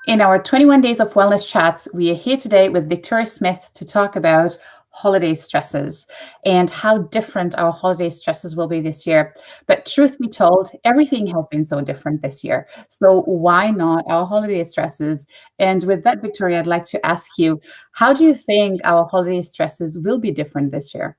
In our 21 Days of Wellness chats, we are here today with Victoria Smith to talk about holiday stresses and how different our holiday stresses will be this year. But truth be told, everything has been so different this year. So why not our holiday stresses? And with that, Victoria, I'd like to ask you, how do you think our holiday stresses will be different this year?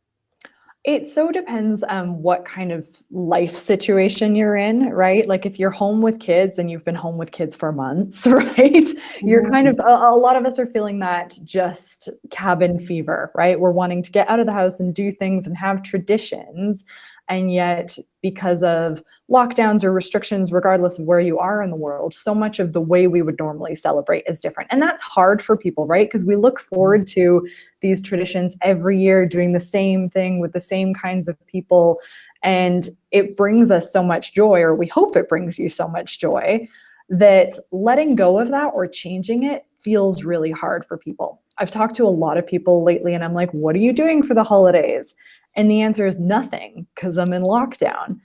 It so depends on what kind of life situation you're in, right? Like if you're home with kids and you've been home with kids for months, right? You're kind of, a lot of us are feeling that just cabin fever, right? We're wanting to get out of the house and do things and have traditions. And yet, because of lockdowns or restrictions, regardless of where you are in the world, so much of the way we would normally celebrate is different. And that's hard for people, right? Because we look forward to these traditions every year, doing the same thing with the same kinds of people. And it brings us so much joy, or we hope it brings you so much joy, that letting go of that or changing it feels really hard for people. I've talked to a lot of people lately and I'm like, what are you doing for the holidays? And the answer is nothing, because I'm in lockdown.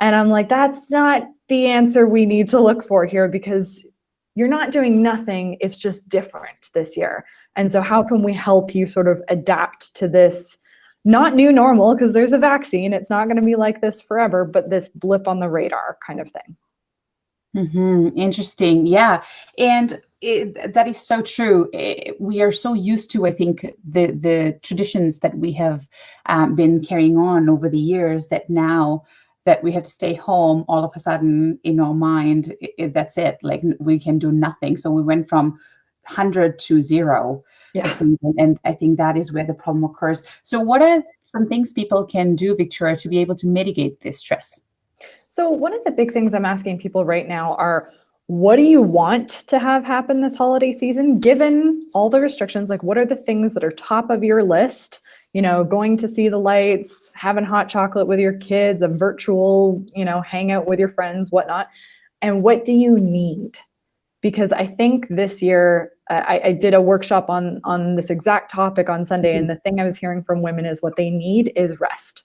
And I'm like, that's not the answer we need to look for here, because you're not doing nothing. It's just different this year. And so how can we help you sort of adapt to this, not new normal, because there's a vaccine, it's not going to be like this forever, but this blip on the radar kind of thing. Interesting. Yeah. And that is so true. We are so used to, I think, the traditions that we have been carrying on over the years, that now that we have to stay home, all of a sudden in our mind, that's it. Like we can do nothing. So we went from 100 to 0. Yeah. And I think that is where the problem occurs. So what are some things people can do, Victoria, to be able to mitigate this stress? So one of the big things I'm asking people right now are, what do you want to have happen this holiday season, given all the restrictions? Like, what are the things that are top of your list? You know, going to see the lights, having hot chocolate with your kids, a virtual, hangout with your friends, whatnot. And what do you need? Because I think this year, I did a workshop on this exact topic on Sunday, and the thing I was hearing from women is what they need is rest.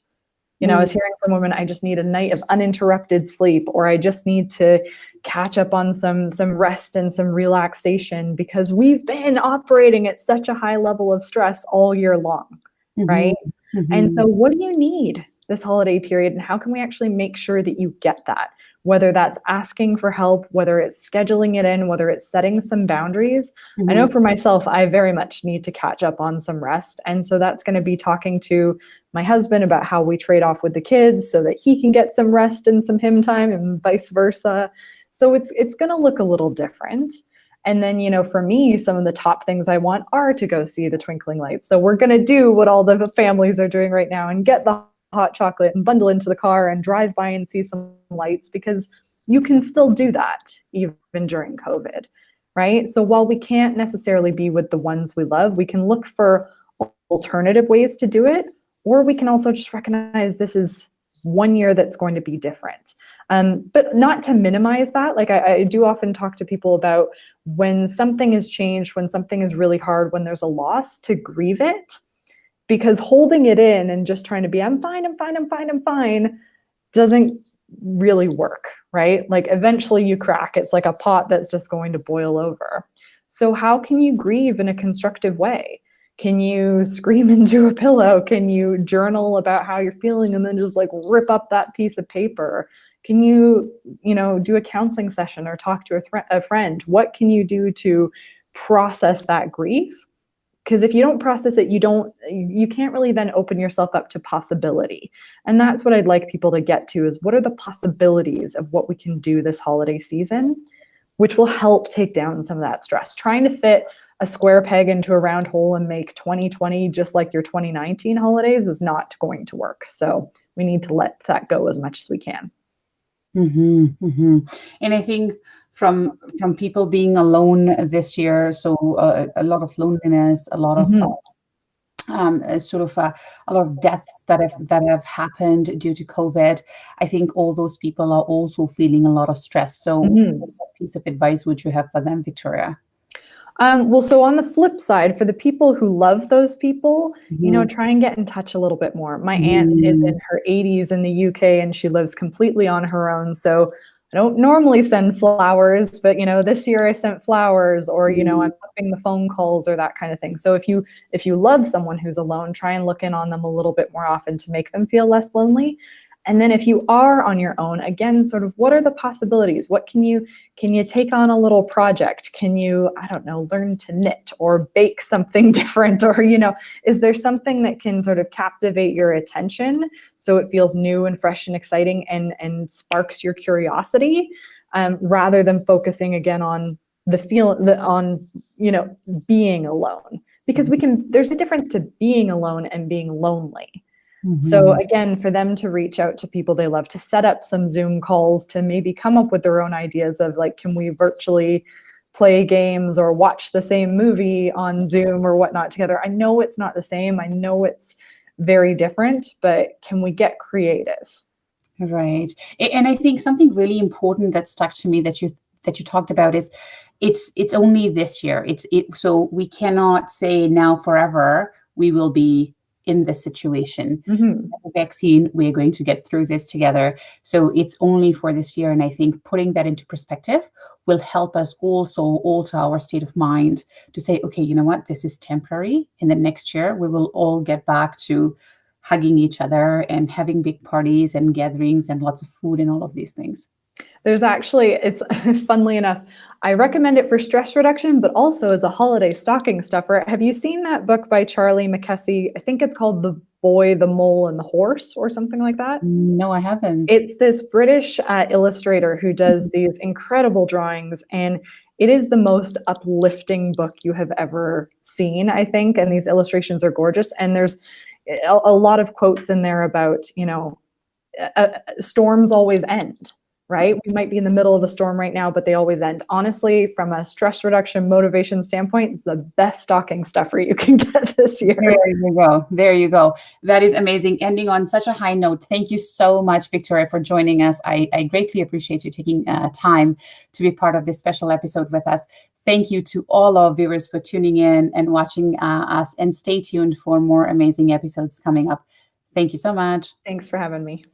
I was hearing from women, I just need a night of uninterrupted sleep, or I just need to catch up on some rest and some relaxation, because we've been operating at such a high level of stress all year long, right? And so what do you need this holiday period, and how can we actually make sure that you get that? Whether that's asking for help, whether it's scheduling it in, whether it's setting some boundaries. I know for myself, I very much need to catch up on some rest. And so that's going to be talking to my husband about how we trade off with the kids so that he can get some rest and some him time, and vice versa. So it's going to look a little different. And then, for me, some of the top things I want are to go see the twinkling lights. So we're going to do what all the families are doing right now and get the hot chocolate and bundle into the car and drive by and see some lights, because you can still do that even during COVID, right? So while we can't necessarily be with the ones we love, we can look for alternative ways to do it, or we can also just recognize this is one year that's going to be different. But not to minimize that. Like I do often talk to people about when something has changed, when something is really hard, when there's a loss, to grieve it. Because holding it in and just trying to be, I'm fine, doesn't really work, right? Like eventually you crack. It's like a pot that's just going to boil over. So how can you grieve in a constructive way? Can you scream into a pillow? Can you journal about how you're feeling and then just like rip up that piece of paper? Can you, do a counseling session or talk to a friend? What can you do to process that grief? Because if you don't process it, you can't really then open yourself up to possibility. And that's what I'd like people to get to, is what are the possibilities of what we can do this holiday season, which will help take down some of that stress. Trying to fit a square peg into a round hole and make 2020 just like your 2019 holidays is not going to work. So we need to let that go as much as we can. And I think from people being alone this year, so a lot of loneliness, a lot of a lot of deaths that have happened due to COVID. I think all those people are also feeling a lot of stress. So what piece of advice would you have for them, Victoria? Well, so on the flip side, for the people who love those people, try and get in touch a little bit more. My aunt is in her 80s in the UK and she lives completely on her own. So I don't normally send flowers, but this year I sent flowers, or I'm upping the phone calls or that kind of thing. So if you love someone who's alone, try and look in on them a little bit more often to make them feel less lonely. And then if you are on your own, again, sort of what are the possibilities? What can you take on a little project? Can you, I don't know, learn to knit or bake something different? Or, is there something that can sort of captivate your attention so it feels new and fresh and exciting and sparks your curiosity, rather than focusing again on being alone? Because there's a difference to being alone and being lonely. So again, for them to reach out to people they love, to set up some Zoom calls, to maybe come up with their own ideas of like, can we virtually play games or watch the same movie on Zoom or whatnot together? I know it's not the same. I know it's very different, but can we get creative? Right. And I think something really important that stuck to me that you talked about is it's only this year. So we cannot say now forever we will be in this situation. The vaccine, we're going to get through this together. So it's only for this year. And I think putting that into perspective will help us also alter our state of mind to say, okay, you know what, this is temporary. And then next year we will all get back to hugging each other and having big parties and gatherings and lots of food and all of these things. There's actually, it's funnily enough, I recommend it for stress reduction, but also as a holiday stocking stuffer. Have you seen that book by Charlie Mackesy? I think it's called The Boy, the Mole, and the Horse or something like that. No, I haven't. It's this British illustrator who does these incredible drawings, and it is the most uplifting book you have ever seen, I think. And these illustrations are gorgeous. And there's a lot of quotes in there about, storms always end. Right? We might be in the middle of a storm right now, but they always end. Honestly, from a stress reduction motivation standpoint, it's the best stocking stuffer you can get this year. There you go. There you go. That is amazing. Ending on such a high note. Thank you so much, Victoria, for joining us. I greatly appreciate you taking time to be part of this special episode with us. Thank you to all our viewers for tuning in and watching us, and stay tuned for more amazing episodes coming up. Thank you so much. Thanks for having me.